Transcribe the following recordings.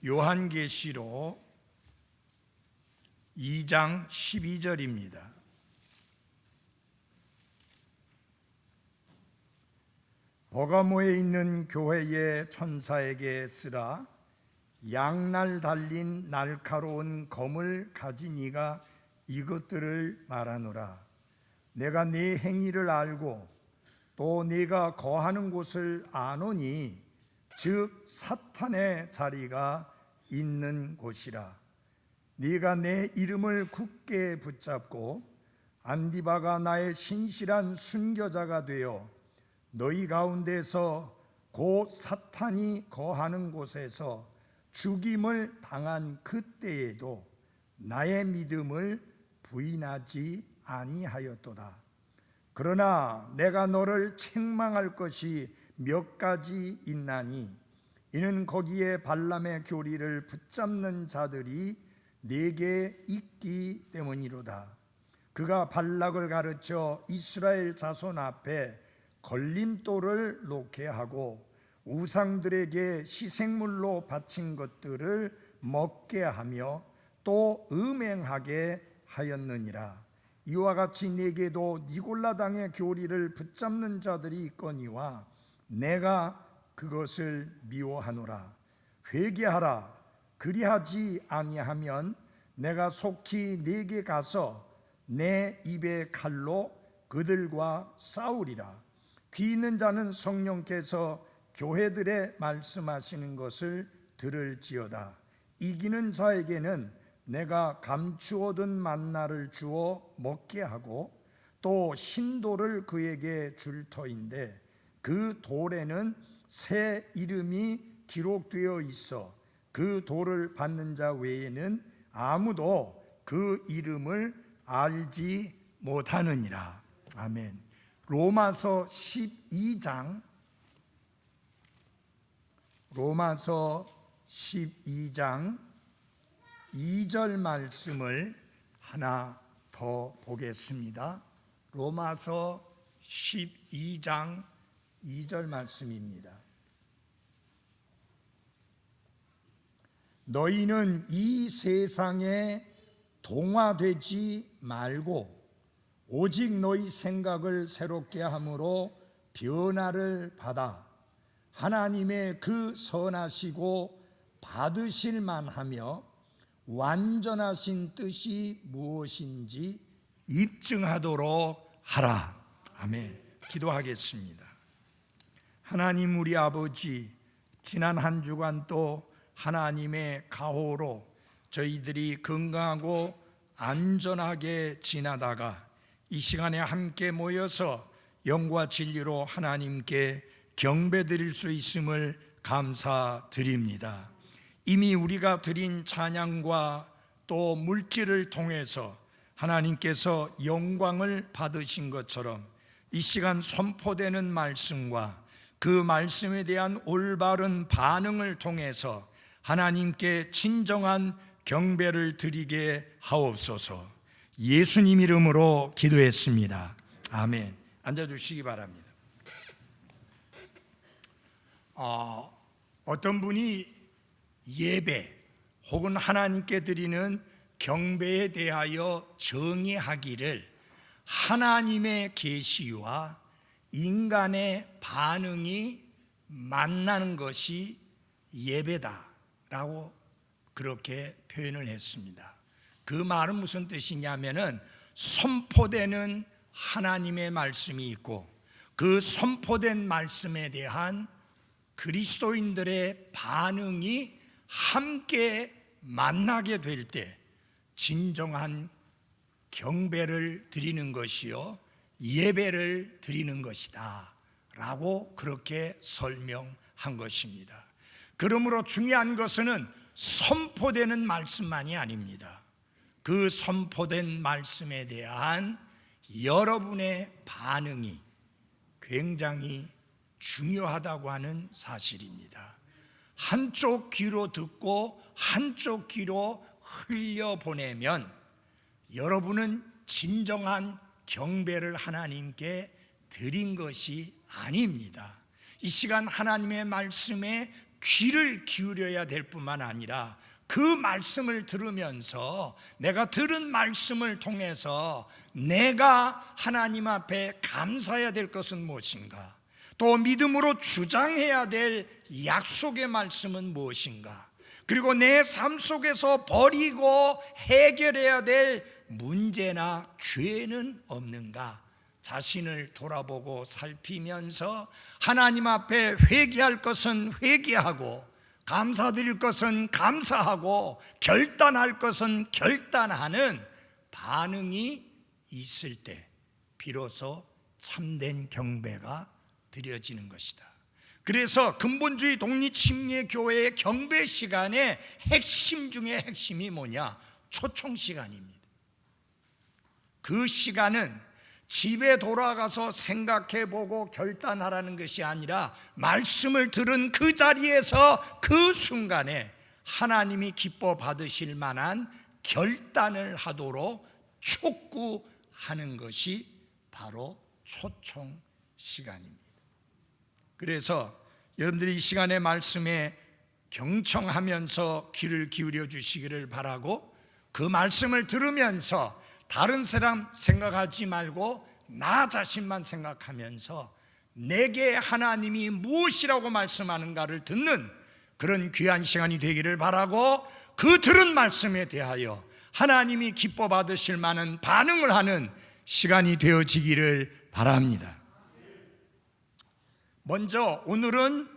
요한계시록 2장 12절입니다. 버가모에 있는 교회의 천사에게 쓰라. 양날 달린 날카로운 검을 가진 이가 이것들을 말하노라. 내가 네 행위를 알고 또 네가 거하는 곳을 아노니 즉 사탄의 자리가 있는 곳이라. 네가 내 이름을 굳게 붙잡고 안디바가 나의 신실한 순교자가 되어 너희 가운데서 곧 사탄이 거하는 곳에서 죽임을 당한 그때에도 나의 믿음을 부인하지 아니하였도다. 그러나 내가 너를 책망할 것이 몇 가지 있나니 이는 거기에 발람의 교리를 붙잡는 자들이 네게 있기 때문이로다. 그가 발락을 가르쳐 이스라엘 자손 앞에 걸림돌을 놓게 하고 우상들에게 시생물로 바친 것들을 먹게 하며 또 음행하게 하였느니라. 이와 같이 네게도 니골라당의 교리를 붙잡는 자들이 있거니와 내가 그것을 미워하노라. 회개하라. 그리하지 아니하면 내가 속히 네게 가서 내 입의 칼로 그들과 싸우리라. 귀 있는 자는 성령께서 교회들에 말씀하시는 것을 들을지어다. 이기는 자에게는 내가 감추어둔 만나를 주어 먹게 하고 또 신돌을 그에게 줄 터인데 그 돌에는 새 이름이 기록되어 있어 그 돌을 받는 자 외에는 아무도 그 이름을 알지 못하느니라. 아멘. 로마서 12장 2절 말씀을 하나 더 보겠습니다. 로마서 12장 2절 말씀입니다. 너희는 이 세상에 동화되지 말고 오직 너희 생각을 새롭게 함으로 변화를 받아 하나님의 그 선하시고 받으실 만하며 완전하신 뜻이 무엇인지 입증하도록 하라. 아멘. 기도하겠습니다. 하나님 우리 아버지, 지난 한 주간 또 하나님의 가호로 저희들이 건강하고 안전하게 지나다가 이 시간에 함께 모여서 영과 진리로 하나님께 경배드릴 수 있음을 감사드립니다. 이미 우리가 드린 찬양과 또 물질을 통해서 하나님께서 영광을 받으신 것처럼 이 시간 선포되는 말씀과 그 말씀에 대한 올바른 반응을 통해서 하나님께 진정한 경배를 드리게 하옵소서. 예수님 이름으로 기도했습니다. 아멘. 앉아주시기 바랍니다. 어떤 분이 예배 혹은 하나님께 드리는 경배에 대하여 정의하기를 하나님의 계시와 인간의 반응이 만나는 것이 예배다라고 그렇게 표현을 했습니다. 그 말은 무슨 뜻이냐면은 선포되는 하나님의 말씀이 있고 그 선포된 말씀에 대한 그리스도인들의 반응이 함께 만나게 될 때 진정한 경배를 드리는 것이요 예배를 드리는 것이다 라고 그렇게 설명한 것입니다. 그러므로 중요한 것은 선포되는 말씀만이 아닙니다. 그 선포된 말씀에 대한 여러분의 반응이 굉장히 중요하다고 하는 사실입니다. 한쪽 귀로 듣고 한쪽 귀로 흘려보내면 여러분은 진정한 경배를 하나님께 드린 것이 아닙니다. 이 시간 하나님의 말씀에 귀를 기울여야 될 뿐만 아니라 그 말씀을 들으면서 내가 들은 말씀을 통해서 내가 하나님 앞에 감사해야 될 것은 무엇인가, 또 믿음으로 주장해야 될 약속의 말씀은 무엇인가, 그리고 내 삶 속에서 버리고 해결해야 될 문제나 죄는 없는가, 자신을 돌아보고 살피면서 하나님 앞에 회개할 것은 회개하고 감사드릴 것은 감사하고 결단할 것은 결단하는 반응이 있을 때 비로소 참된 경배가 드려지는 것이다. 그래서 근본주의 독립침례교회의 경배 시간의 핵심 중에 핵심이 뭐냐? 초청 시간입니다. 그 시간은 집에 돌아가서 생각해보고 결단하라는 것이 아니라 말씀을 들은 그 자리에서 그 순간에 하나님이 기뻐 받으실 만한 결단을 하도록 촉구하는 것이 바로 초청 시간입니다. 그래서 여러분들이 이 시간의 말씀에 경청하면서 귀를 기울여 주시기를 바라고, 그 말씀을 들으면서 다른 사람 생각하지 말고 나 자신만 생각하면서 내게 하나님이 무엇이라고 말씀하는가를 듣는 그런 귀한 시간이 되기를 바라고, 그 들은 말씀에 대하여 하나님이 기뻐 받으실 만한 반응을 하는 시간이 되어지기를 바랍니다. 먼저 오늘은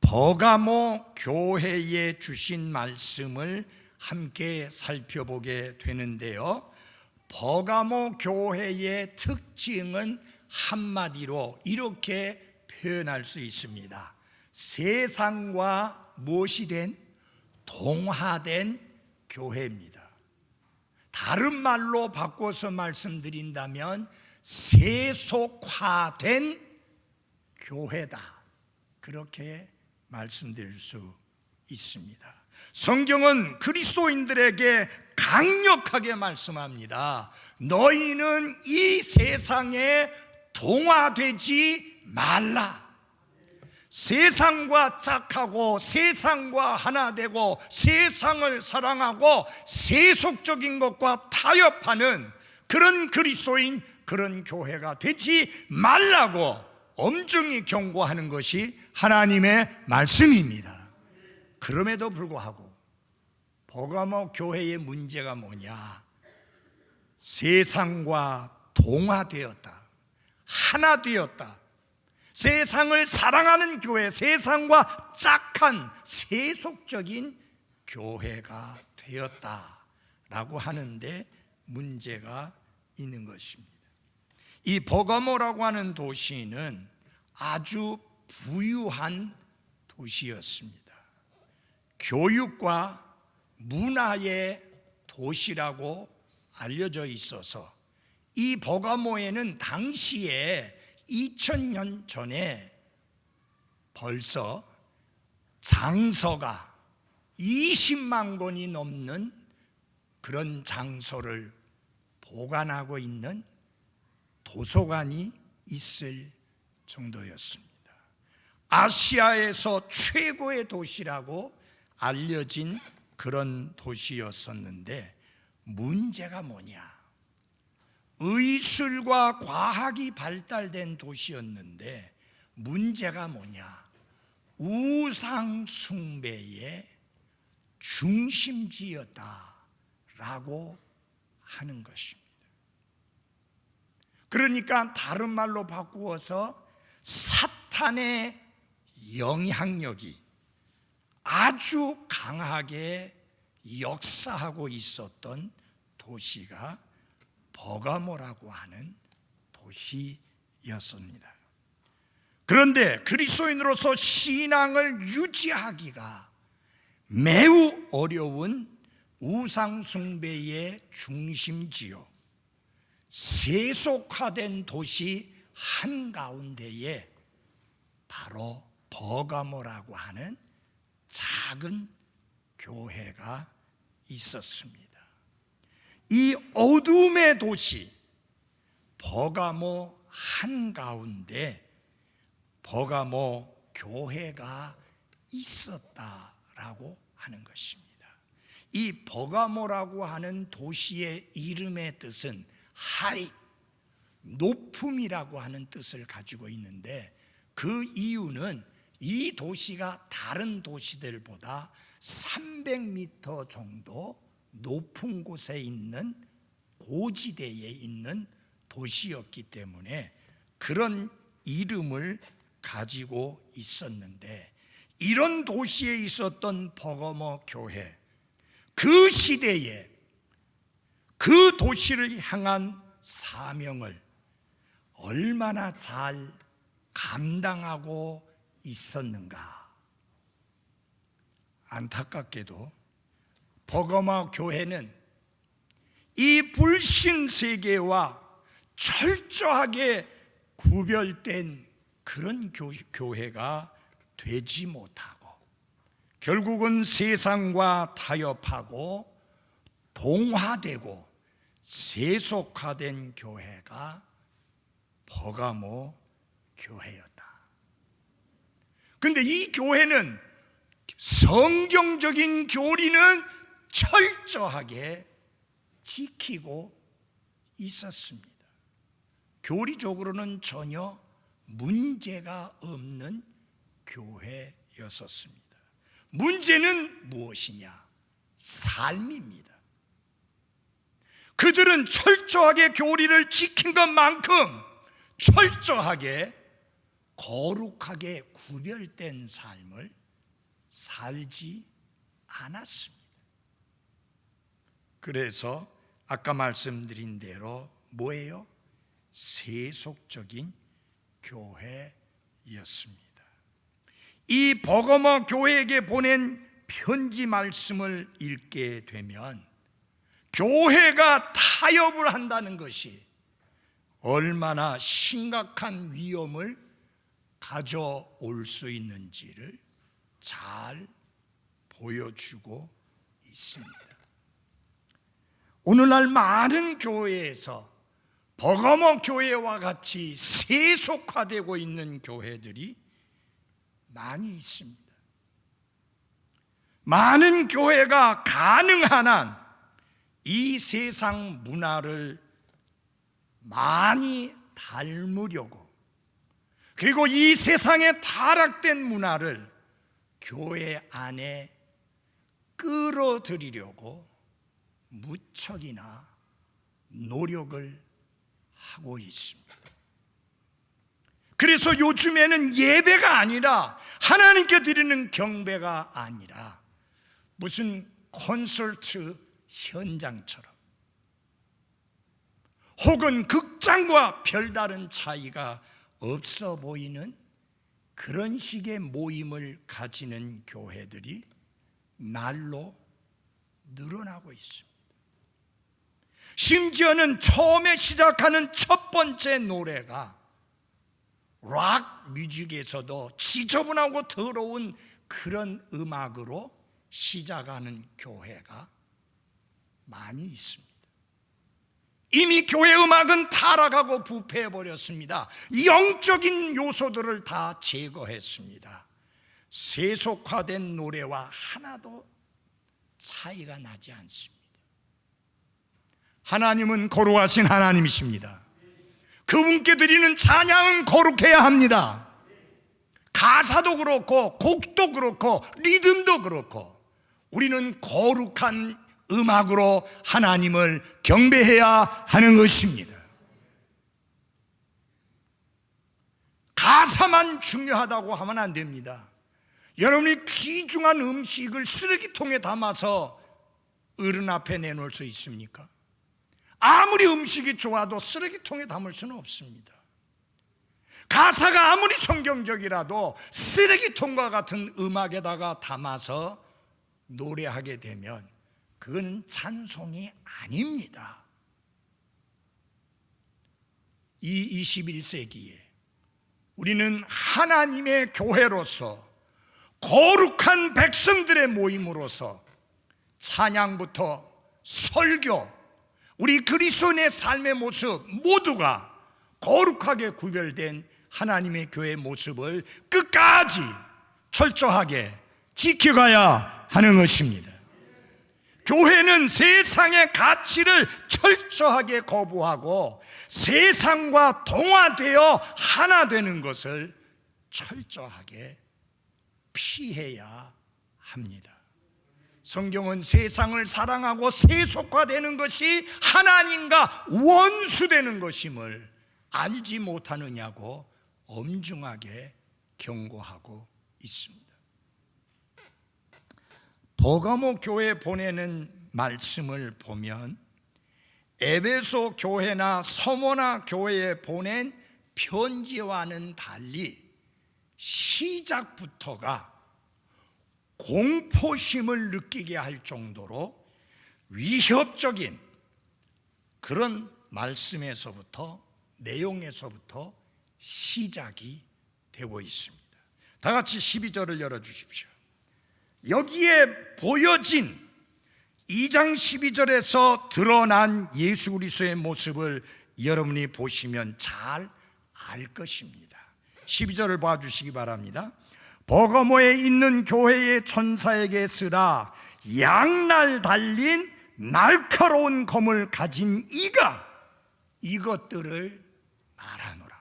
버가모 교회에 주신 말씀을 함께 살펴보게 되는데요, 버가모 교회의 특징은 한마디로 이렇게 표현할 수 있습니다. 세상과 무엇이 된? 동화된 교회입니다. 다른 말로 바꿔서 말씀드린다면 세속화된 교회다, 그렇게 말씀드릴 수 있습니다. 성경은 그리스도인들에게 강력하게 말씀합니다. 너희는 이 세상에 동화되지 말라. 세상과 짝하고 세상과 하나 되고 세상을 사랑하고 세속적인 것과 타협하는 그런 그리스도인, 그런 교회가 되지 말라고 엄중히 경고하는 것이 하나님의 말씀입니다. 그럼에도 불구하고 버가모 교회의 문제가 뭐냐? 세상과 동화되었다, 하나 되었다. 세상을 사랑하는 교회, 세상과 짝한 세속적인 교회가 되었다라고 하는데 문제가 있는 것입니다. 이 버가모라고 하는 도시는 아주 부유한 도시였습니다. 교육과 문화의 도시라고 알려져 있어서 이 버가모에는 당시에 2000년 전에 벌써 장서가 20만 권이 넘는 그런 장서를 보관하고 있는 도서관이 있을 정도였습니다. 아시아에서 최고의 도시라고 알려진 그런 도시였었는데 문제가 뭐냐? 의술과 과학이 발달된 도시였는데 문제가 뭐냐? 우상 숭배의 중심지였다라고 하는 것입니다. 그러니까 다른 말로 바꾸어서 사탄의 영향력이 아주 강하게 역사하고 있었던 도시가 버가모라고 하는 도시였습니다. 그런데 그리스도인으로서 신앙을 유지하기가 매우 어려운 우상 숭배의 중심지요, 세속화된 도시 한가운데에 바로 버가모라고 하는 작은 교회가 있었습니다. 이 어둠의 도시 버가모 한가운데 버가모 교회가 있었다라고 하는 것입니다. 이 버가모라고 하는 도시의 이름의 뜻은 하이, 높음이라고 하는 뜻을 가지고 있는데, 그 이유는 이 도시가 다른 도시들보다 300m 정도 높은 곳에 있는 고지대에 있는 도시였기 때문에 그런 이름을 가지고 있었는데, 이런 도시에 있었던 버가모 교회, 그 시대에 그 도시를 향한 사명을 얼마나 잘 감당하고 있었는가. 안타깝게도 버가모 교회는 이 불신 세계와 철저하게 구별된 그런 교회가 되지 못하고 결국은 세상과 타협하고 동화되고 세속화된 교회가 버가모 교회였다. 그런데 이 교회는 성경적인 교리는 철저하게 지키고 있었습니다. 교리적으로는 전혀 문제가 없는 교회였었습니다. 문제는 무엇이냐? 삶입니다. 그들은 철저하게 교리를 지킨 것만큼 철저하게 거룩하게 구별된 삶을 살지 않았습니다. 그래서 아까 말씀드린 대로 뭐예요? 세속적인 교회였습니다. 이 버가모 교회에게 보낸 편지 말씀을 읽게 되면 교회가 타협을 한다는 것이 얼마나 심각한 위험을 가져올 수 있는지를 잘 보여주고 있습니다. 오늘날 많은 교회에서 버가모 교회와 같이 세속화되고 있는 교회들이 많이 있습니다. 많은 교회가 가능한 한 이 세상 문화를 많이 닮으려고, 그리고 이 세상에 타락된 문화를 교회 안에 끌어들이려고 무척이나 노력을 하고 있습니다. 그래서 요즘에는 예배가 아니라, 하나님께 드리는 경배가 아니라 무슨 콘서트 현장처럼, 혹은 극장과 별다른 차이가 없어 보이는 그런 식의 모임을 가지는 교회들이 날로 늘어나고 있습니다. 심지어는 처음에 시작하는 첫 번째 노래가 락 뮤직에서도 지저분하고 더러운 그런 음악으로 시작하는 교회가 많이 있습니다. 이미 교회 음악은 타락하고 부패해버렸습니다. 영적인 요소들을 다 제거했습니다. 세속화된 노래와 하나도 차이가 나지 않습니다. 하나님은 거룩하신 하나님이십니다. 그분께 드리는 찬양은 거룩해야 합니다. 가사도 그렇고 곡도 그렇고 리듬도 그렇고 우리는 거룩한 음악으로 하나님을 경배해야 하는 것입니다. 가사만 중요하다고 하면 안 됩니다. 여러분이 귀중한 음식을 쓰레기통에 담아서 어른 앞에 내놓을 수 있습니까? 아무리 음식이 좋아도 쓰레기통에 담을 수는 없습니다. 가사가 아무리 성경적이라도 쓰레기통과 같은 음악에다가 담아서 노래하게 되면 그거는 찬송이 아닙니다. 이 21세기에 우리는 하나님의 교회로서, 거룩한 백성들의 모임으로서 찬양부터 설교, 우리 그리스도인의 삶의 모습 모두가 거룩하게 구별된 하나님의 교회의 모습을 끝까지 철저하게 지켜가야 하는 것입니다. 교회는 세상의 가치를 철저하게 거부하고 세상과 동화되어 하나 되는 것을 철저하게 피해야 합니다. 성경은 세상을 사랑하고 세속화되는 것이 하나님과 원수되는 것임을 알지 못하느냐고 엄중하게 경고하고 있습니다. 버가모 교회에 보내는 말씀을 보면 에베소 교회나 서모나 교회에 보낸 편지와는 달리 시작부터가 공포심을 느끼게 할 정도로 위협적인 그런 말씀에서부터, 내용에서부터 시작이 되고 있습니다. 다 같이 12절을 열어주십시오. 여기에 보여진 2장 12절에서 드러난 예수 그리스도의 모습을 여러분이 보시면 잘 알 것입니다. 12절을 봐주시기 바랍니다. 버가모에 있는 교회의 천사에게 쓰라. 양날 달린 날카로운 검을 가진 이가 이것들을 말하노라.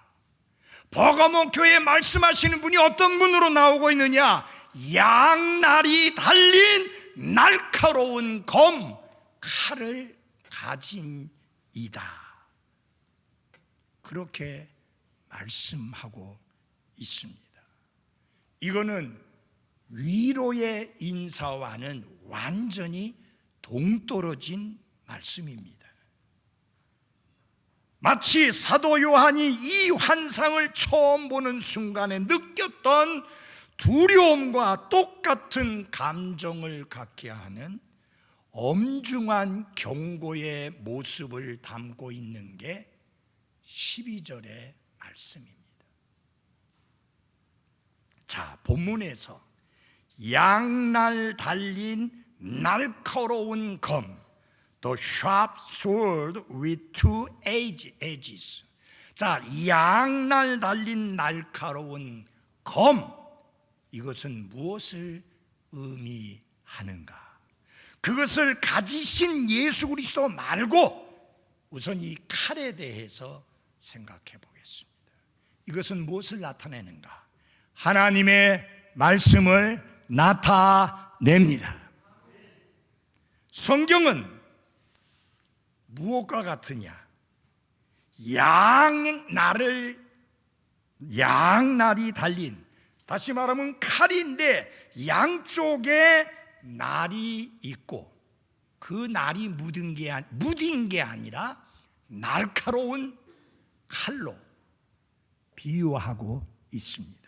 버가모 교회에 말씀하시는 분이 어떤 분으로 나오고 있느냐? 양날이 달린 날카로운 검, 칼을 가진 이다. 그렇게 말씀하고 있습니다. 이거는 위로의 인사와는 완전히 동떨어진 말씀입니다. 마치 사도 요한이 이 환상을 처음 보는 순간에 느꼈던 두려움과 똑같은 감정을 갖게 하는 엄중한 경고의 모습을 담고 있는 게 12절의 말씀입니다. 자, 본문에서 양날 달린 날카로운 검, 또 sharp sword with two edges. 자, 양날 달린 날카로운 검, 이것은 무엇을 의미하는가? 그것을 가지신 예수 그리스도 말고 우선 이 칼에 대해서 생각해 보겠습니다. 이것은 무엇을 나타내는가? 하나님의 말씀을 나타냅니다. 성경은 무엇과 같으냐? 양날이 달린, 다시 말하면 칼인데 양쪽에 날이 있고 그 날이 묻은 게 아니라 날카로운 칼로 비유하고 있습니다.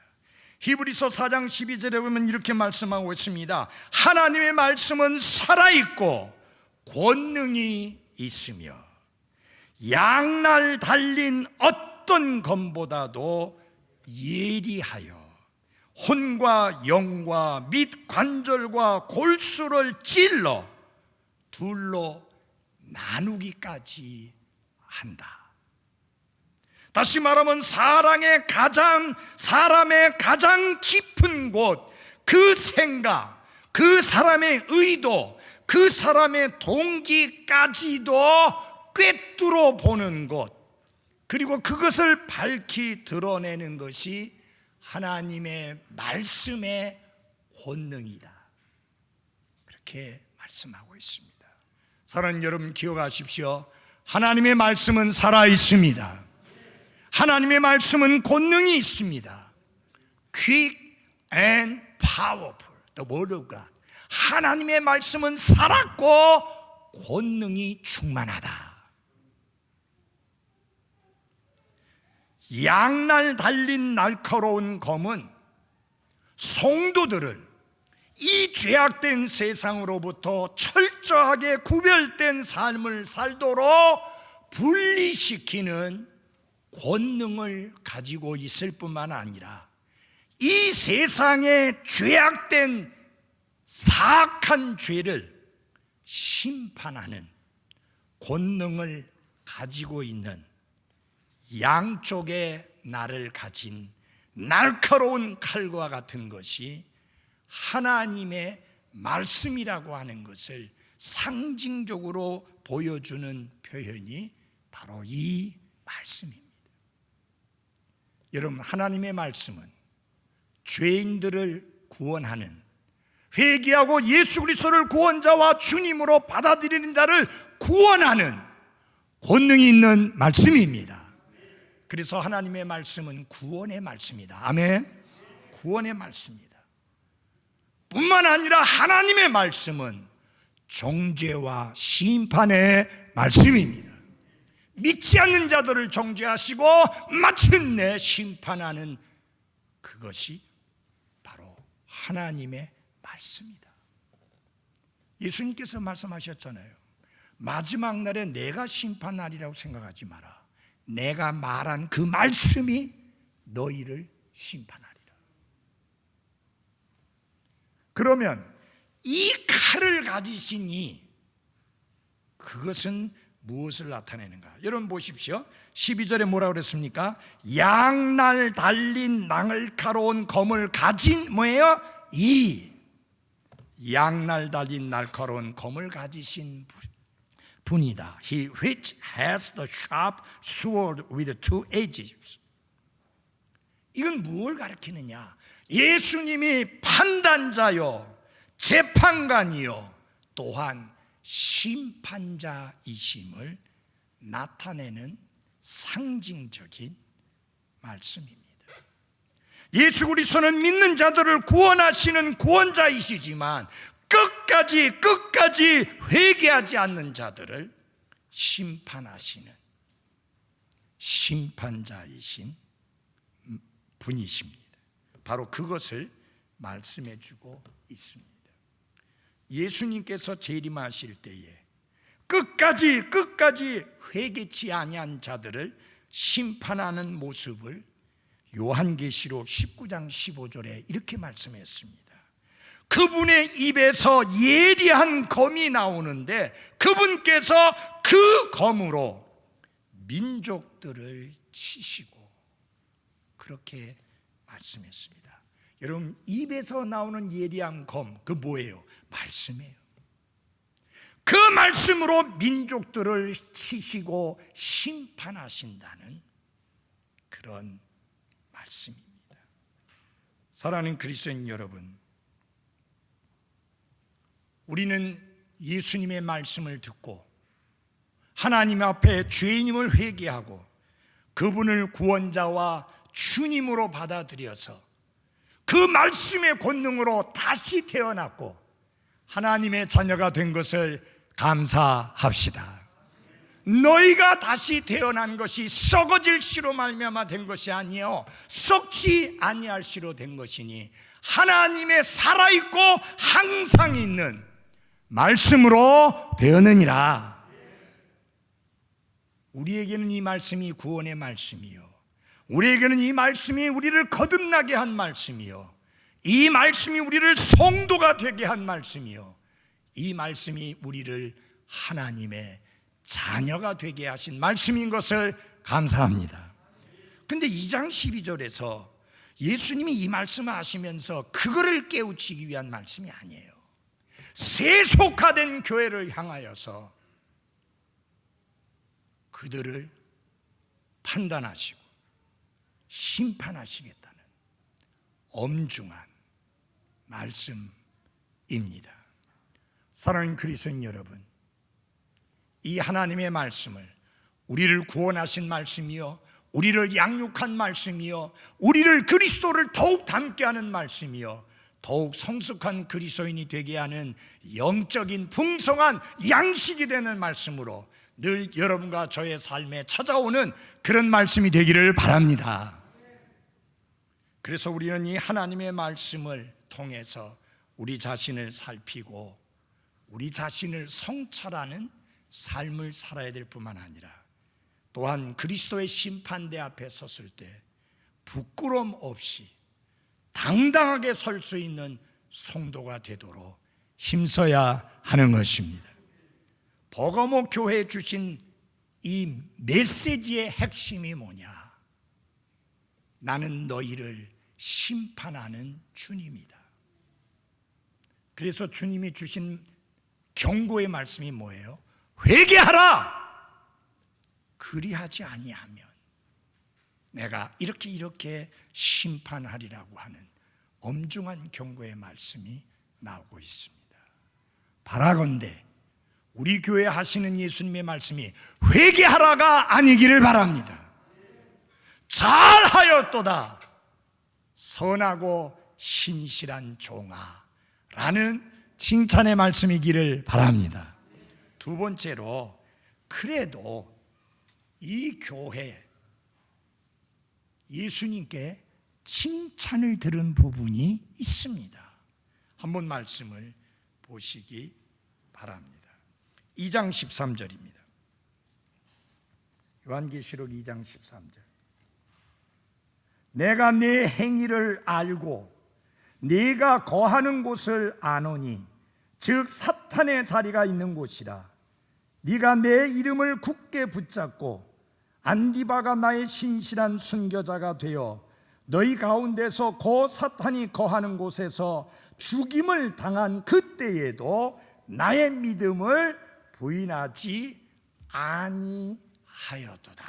히브리서 4장 12절에 보면 이렇게 말씀하고 있습니다. 하나님의 말씀은 살아있고 권능이 있으며 양날 달린 어떤 검보다도 예리하여 혼과 영과 및 관절과 골수를 찔러 둘로 나누기까지 한다. 다시 말하면 사람의 가장 깊은 곳, 그 생각, 그 사람의 의도, 그 사람의 동기까지도 꿰뚫어 보는 것, 그리고 그것을 밝히 드러내는 것이 하나님의 말씀의 권능이다. 그렇게 말씀하고 있습니다. 사랑하는 여러분, 기억하십시오. 하나님의 말씀은 살아 있습니다. 하나님의 말씀은 권능이 있습니다. Quick and powerful, the word of God. 하나님의 말씀은 살았고 권능이 충만하다. 양날 달린 날카로운 검은 성도들을 이 죄악된 세상으로부터 철저하게 구별된 삶을 살도록 분리시키는 권능을 가지고 있을 뿐만 아니라 이 세상의 죄악된 사악한 죄를 심판하는 권능을 가지고 있는 양쪽의 날을 가진 날카로운 칼과 같은 것이 하나님의 말씀이라고 하는 것을 상징적으로 보여주는 표현이 바로 이 말씀입니다. 여러분, 하나님의 말씀은 죄인들을 구원하는, 회개하고 예수 그리스도를 구원자와 주님으로 받아들이는 자를 구원하는 권능이 있는 말씀입니다. 그래서 하나님의 말씀은 구원의 말씀이다. 아멘. 구원의 말씀이다. 뿐만 아니라 하나님의 말씀은 정죄와 심판의 말씀입니다. 믿지 않는 자들을 정죄하시고 마침내 심판하는 그것이 바로 하나님의 말씀이다. 예수님께서 말씀하셨잖아요. 마지막 날에 내가 심판하리라고 생각하지 마라. 내가 말한 그 말씀이 너희를 심판하리라. 그러면 이 칼을 가지신 이, 그것은 무엇을 나타내는가? 여러분 보십시오. 12절에 뭐라고 그랬습니까? 양날 달린 날카로운 검을 가진 뭐예요? 이 양날 달린 날카로운 검을 가지신 분이다. He which has the sharp sword with two edges. 이건 무엇을 가리키느냐? 예수님이 판단자요, 재판관이요, 또한 심판자이심을 나타내는 상징적인 말씀입니다. 예수 그리스도는 믿는 자들을 구원하시는 구원자이시지만 끝까지 회개하지 않는 자들을 심판하시는 심판자이신 분이십니다. 바로 그것을 말씀해 주고 있습니다. 예수님께서 재림하실 때에 끝까지 회개치 아니한 자들을 심판하는 모습을 요한계시록 19장 15절에 이렇게 말씀했습니다. 그분의 입에서 예리한 검이 나오는데 그분께서 그 검으로 민족들을 치시고, 그렇게 말씀했습니다. 여러분, 입에서 나오는 예리한 검, 그 뭐예요? 말씀이에요. 그 말씀으로 민족들을 치시고 심판하신다는 그런 말씀입니다. 사랑하는 그리스도인 여러분, 우리는 예수님의 말씀을 듣고 하나님 앞에 죄인임을 회개하고 그분을 구원자와 주님으로 받아들여서 그 말씀의 권능으로 다시 태어났고 하나님의 자녀가 된 것을 감사합시다. 너희가 다시 태어난 것이 썩어질 씨로 말미암아 된 것이 아니요 썩지 아니할 씨로 된 것이니 하나님의 살아있고 항상 있는 말씀으로 되었느니라. 우리에게는 이 말씀이 구원의 말씀이요, 우리에게는 이 말씀이 우리를 거듭나게 한 말씀이요, 이 말씀이 우리를 성도가 되게 한 말씀이요, 이 말씀이 우리를 하나님의 자녀가 되게 하신 말씀인 것을 감사합니다. 근데 2장 12절에서 예수님이 이 말씀을 하시면서 그거를 깨우치기 위한 말씀이 아니에요. 세속화된 교회를 향하여서 그들을 판단하시고 심판하시겠다는 엄중한 말씀입니다. 사랑하는 그리스도인 여러분, 이 하나님의 말씀을, 우리를 구원하신 말씀이요, 우리를 양육한 말씀이요, 우리를 그리스도를 더욱 닮게 하는 말씀이요, 더욱 성숙한 그리스도인이 되게 하는 영적인 풍성한 양식이 되는 말씀으로 늘 여러분과 저의 삶에 찾아오는 그런 말씀이 되기를 바랍니다. 그래서 우리는 이 하나님의 말씀을 통해서 우리 자신을 살피고 우리 자신을 성찰하는 삶을 살아야 될 뿐만 아니라 또한 그리스도의 심판대 앞에 섰을 때 부끄러움 없이 당당하게 설 수 있는 성도가 되도록 힘써야 하는 것입니다. 버가모 교회에 주신 이 메시지의 핵심이 뭐냐? 나는 너희를 심판하는 주님이다. 그래서 주님이 주신 경고의 말씀이 뭐예요? 회개하라! 그리하지 아니하면 내가 이렇게 심판하리라고 하는 엄중한 경고의 말씀이 나오고 있습니다. 바라건대 우리 교회 하시는 예수님의 말씀이 회개하라가 아니기를 바랍니다. 잘하였도다 선하고 신실한 종아라는 칭찬의 말씀이기를 바랍니다. 두 번째로, 그래도 이 교회 예수님께 칭찬을 들은 부분이 있습니다. 한번 말씀을 보시기 바랍니다. 2장 13절입니다. 요한계시록 2장 13절. 내가 네 행위를 알고 네가 거하는 곳을 아노니 즉 사탄의 자리가 있는 곳이라. 네가 내 이름을 굳게 붙잡고 안디바가 나의 신실한 순교자가 되어 너희 가운데서 고 사탄이 거하는 곳에서 죽임을 당한 그때에도 나의 믿음을 부인하지 아니하였도다.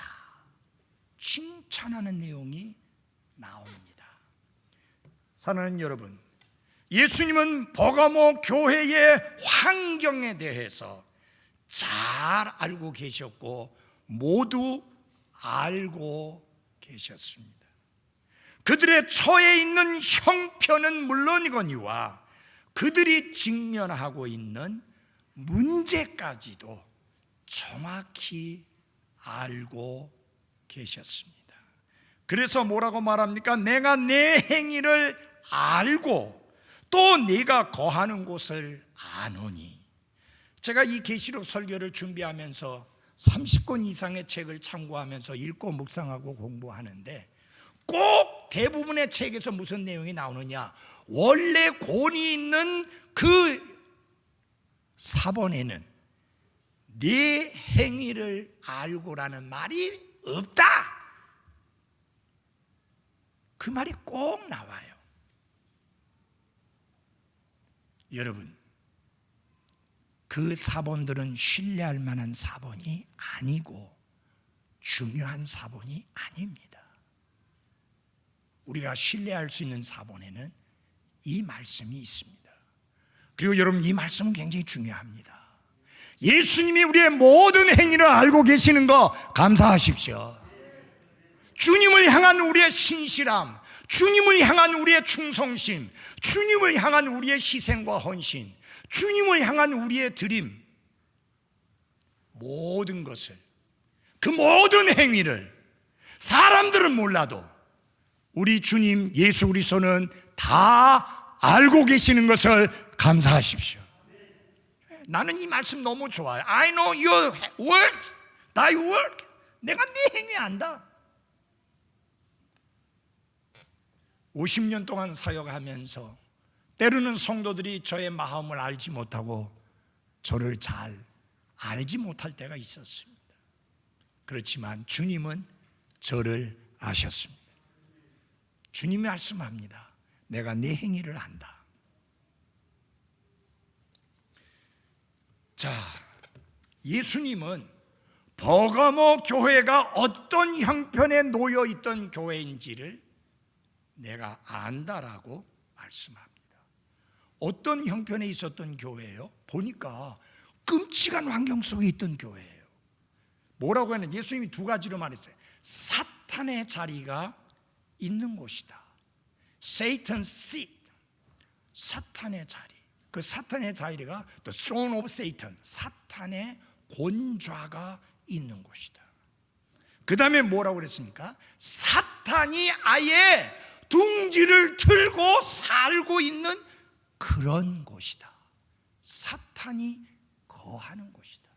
칭찬하는 내용이 나옵니다. 사랑하는 여러분, 예수님은 버가모 교회의 환경에 대해서 잘 알고 계셨고 모두 알고 계셨습니다. 그들의 처해 있는 형편은 물론이거니와 그들이 직면하고 있는 문제까지도 정확히 알고 계셨습니다. 그래서 뭐라고 말합니까? 내가 내 행위를 알고 또 네가 거하는 곳을 아노니. 제가 이 계시록 설교를 준비하면서 30권 이상의 책을 참고하면서 읽고 묵상하고 공부하는데 꼭 대부분의 책에서 무슨 내용이 나오느냐, 원래 본이 있는 그 사본에는 네 행위를 알고라는 말이 없다, 그 말이 꼭 나와요. 여러분, 그 사본들은 신뢰할 만한 사본이 아니고 중요한 사본이 아닙니다. 우리가 신뢰할 수 있는 사본에는 이 말씀이 있습니다. 그리고 여러분, 이 말씀은 굉장히 중요합니다. 예수님이 우리의 모든 행위를 알고 계시는 거 감사하십시오. 주님을 향한 우리의 신실함, 주님을 향한 우리의 충성심, 주님을 향한 우리의 희생과 헌신, 주님을 향한 우리의 드림, 모든 것을, 그 모든 행위를 사람들은 몰라도 우리 주님 예수 그리스도는 다 알고 계시는 것을 감사하십시오. 나는 이 말씀 너무 좋아요. I know your works, thy work. 내가 네 행위 안다. 50년 동안 사역하면서 때로는 성도들이 저의 마음을 알지 못하고 저를 잘 알지 못할 때가 있었습니다. 그렇지만 주님은 저를 아셨습니다. 주님이 말씀합니다. 내가 네 행위를 안다. 자, 예수님은 버가모 교회가 어떤 형편에 놓여 있던 교회인지를 내가 안다라고 말씀합니다. 어떤 형편에 있었던 교회예요? 보니까 끔찍한 환경 속에 있던 교회예요. 뭐라고 하는, 예수님이 두 가지로 말했어요. 사탄의 자리가 있는 곳이다. Satan's seat. 사탄의 자리. 그 사탄의 자리가 the throne of Satan. 사탄의 권좌가 있는 곳이다. 그 다음에 뭐라고 그랬습니까? 사탄이 아예 둥지를 틀고 살고 있는 그런 곳이다. 사탄이 거하는 곳이다.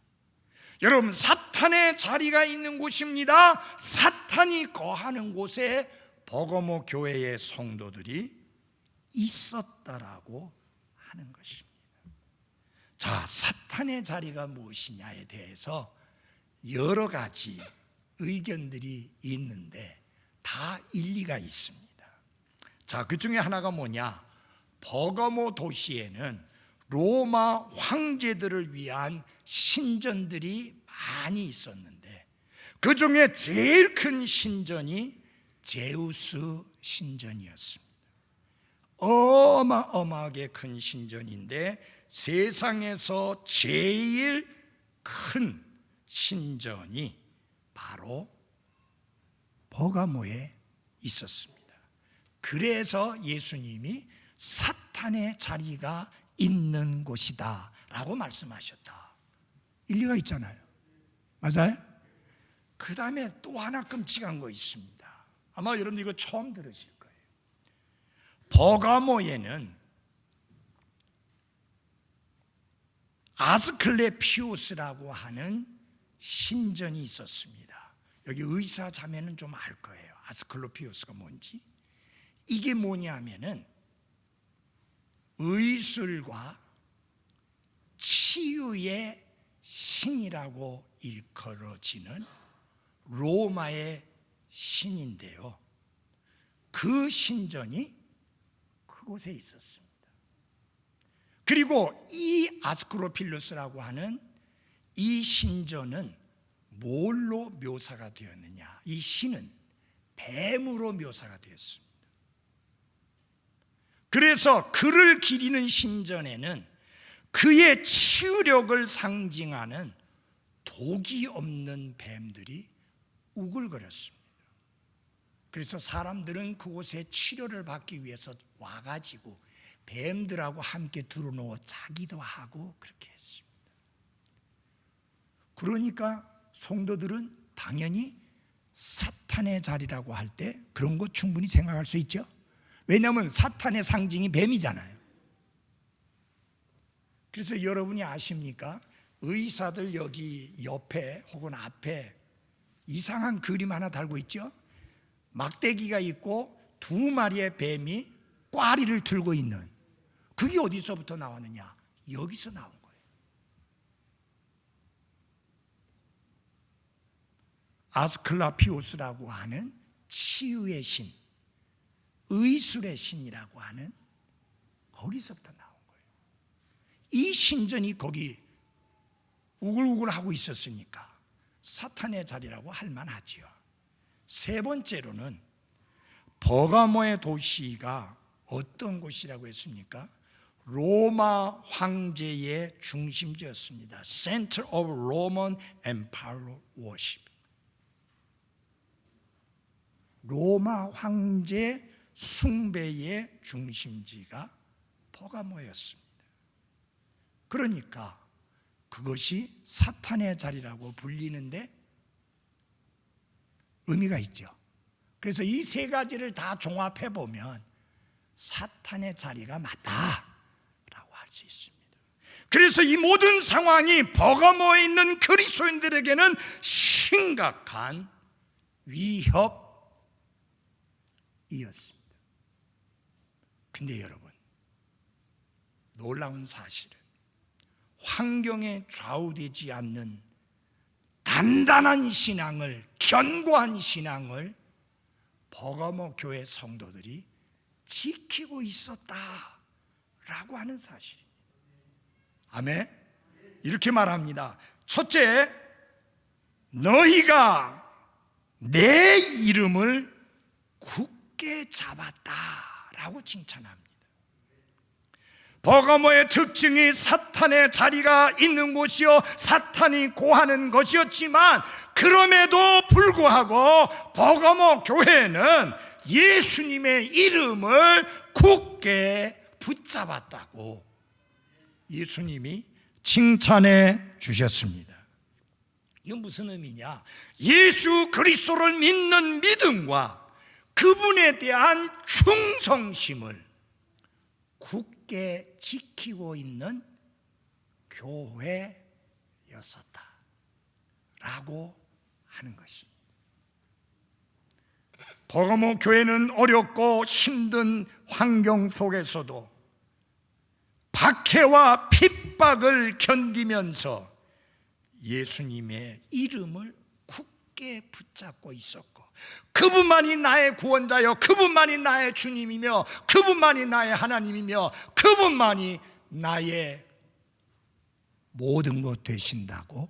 여러분, 사탄의 자리가 있는 곳입니다. 사탄이 거하는 곳에 버가모 교회의 성도들이 있었다라고 하는 것입니다. 자, 사탄의 자리가 무엇이냐에 대해서 여러 가지 의견들이 있는데 다 일리가 있습니다. 자, 그 중에 하나가 뭐냐? 버가모 도시에는 로마 황제들을 위한 신전들이 많이 있었는데 그 중에 제일 큰 신전이 제우스 신전이었습니다. 어마어마하게 큰 신전인데 세상에서 제일 큰 신전이 바로 버가모에 있었습니다. 그래서 예수님이 사탄의 자리가 있는 곳이다 라고 말씀하셨다. 일리가 있잖아요. 맞아요? 그 다음에 또 하나 끔찍한 거 있습니다. 아마 여러분들 이거 처음 들으실 거예요. 버가모에는 아스클레피오스라고 하는 신전이 있었습니다. 여기 의사 자매는 좀 알 거예요. 아스클레피오스가 뭔지. 이게 뭐냐면은 의술과 치유의 신이라고 일컬어지는 로마의 신인데요. 그 신전이 그곳에 있었습니다. 그리고 이 아스클로필로스라고 하는 이 신전은 뭘로 묘사가 되었느냐? 이 신은 뱀으로 묘사가 되었습니다. 그래서 그를 기리는 신전에는 그의 치유력을 상징하는 독이 없는 뱀들이 우글거렸습니다. 그래서 사람들은 그곳에 치료를 받기 위해서 와가지고 뱀들하고 함께 들어누워 자기도 하고 그렇게 했습니다. 그러니까 성도들은 당연히 사탄의 자리라고 할 때 그런 거 충분히 생각할 수 있죠. 왜냐하면 사탄의 상징이 뱀이잖아요. 그래서 여러분이 아십니까? 의사들 여기 옆에 혹은 앞에 이상한 그림 하나 달고 있죠. 막대기가 있고 두 마리의 뱀이 꽈리를 들고 있는, 그게 어디서부터 나왔느냐? 여기서 나온 거예요. 아스클라피오스라고 하는 치유의 신, 의술의 신이라고 하는 거기서부터 나온 거예요. 이 신전이 거기 우글우글하고 있었으니까 사탄의 자리라고 할 만하지요. 세 번째로는 버가모의 도시가 어떤 곳이라고 했습니까? 로마 황제의 중심지였습니다. Center of Roman Empire Worship. 로마 황제 숭배의 중심지가 버가모였습니다. 그러니까 그것이 사탄의 자리라고 불리는데 의미가 있죠. 그래서 이 세 가지를 다 종합해 보면 사탄의 자리가 맞다라고 할 수 있습니다. 그래서 이 모든 상황이 버가모에 있는 그리스도인들에게는 심각한 위협이었습니다. 근데 여러분, 놀라운 사실은 환경에 좌우되지 않는 단단한 신앙을, 견고한 신앙을 버가모 교회 성도들이 지키고 있었다라고 하는 사실입니다. 아멘. 이렇게 말합니다. 첫째, 너희가 내 이름을 굳게 잡았다라고 칭찬합니다. 버가모의 특징이 사탄의 자리가 있는 곳이요, 사탄이 고하는 것이었지만 그럼에도 불구하고 버가모 교회는 예수님의 이름을 굳게 붙잡았다고 예수님이 칭찬해 주셨습니다. 이건 무슨 의미냐? 예수 그리스도를 믿는 믿음과 그분에 대한 충성심을 굳게 지키고 있는 교회였었다라고 하는 것입니다. 버가모 교회는 어렵고 힘든 환경 속에서도 박해와 핍박을 견디면서 예수님의 이름을 굳게 붙잡고 있었고, 그분만이 나의 구원자여, 그분만이 나의 주님이며, 그분만이 나의 하나님이며, 그분만이 나의 모든 것 되신다고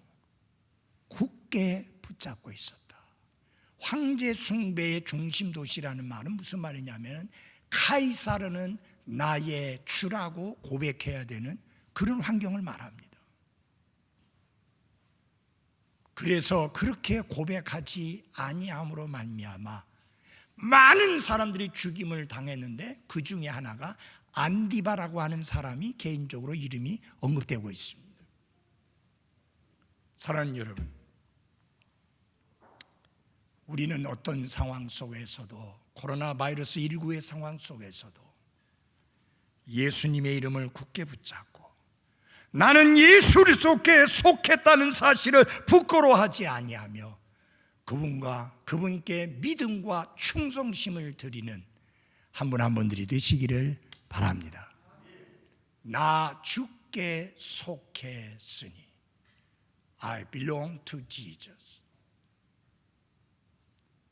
굳게 붙잡고 있었다. 황제 숭배의 중심 도시라는 말은 무슨 말이냐면 카이사르는 나의 주라고 고백해야 되는 그런 환경을 말합니다. 그래서 그렇게 고백하지 아니함으로 말미암아 많은 사람들이 죽임을 당했는데 그 중에 하나가 안디바라고 하는 사람이 개인적으로 이름이 언급되고 있습니다. 사랑하는 여러분, 우리는 어떤 상황 속에서도 코로나 바이러스 19의 상황 속에서도 예수님의 이름을 굳게 붙잡고 나는 예수 그리스도께 속했다는 사실을 부끄러워하지 아니하며 그분께 믿음과 충성심을 드리는 한 분 한 분들이 되시기를 바랍니다. 나 주께 속했으니 I belong to Jesus.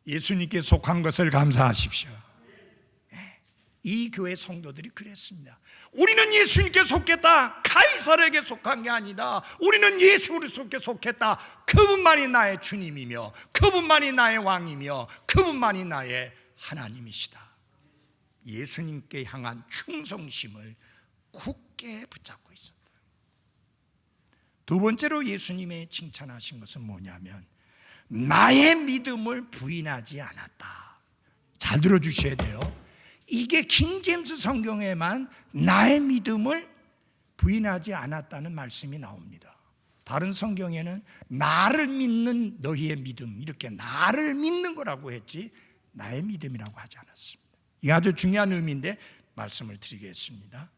예수님께 속한 것을 감사하십시오. 이 교회 성도들이 그랬습니다. 우리는 예수님께 속했다. 카이사르에게 속한 게 아니다. 우리는 예수 그리스도께 속했다. 그분만이 나의 주님이며 그분만이 나의 왕이며 그분만이 나의 하나님이시다. 예수님께 향한 충성심을 굳게 붙잡고 있었다. 두 번째로 예수님의 칭찬하신 것은 뭐냐면 나의 믿음을 부인하지 않았다. 잘 들어주셔야 돼요. 이게 킹제임스 성경에만 나의 믿음을 부인하지 않았다는 말씀이 나옵니다. 다른 성경에는 나를 믿는 너희의 믿음, 이렇게 나를 믿는 거라고 했지 나의 믿음이라고 하지 않았습니다. 이게 아주 중요한 의미인데 말씀을 드리겠습니다.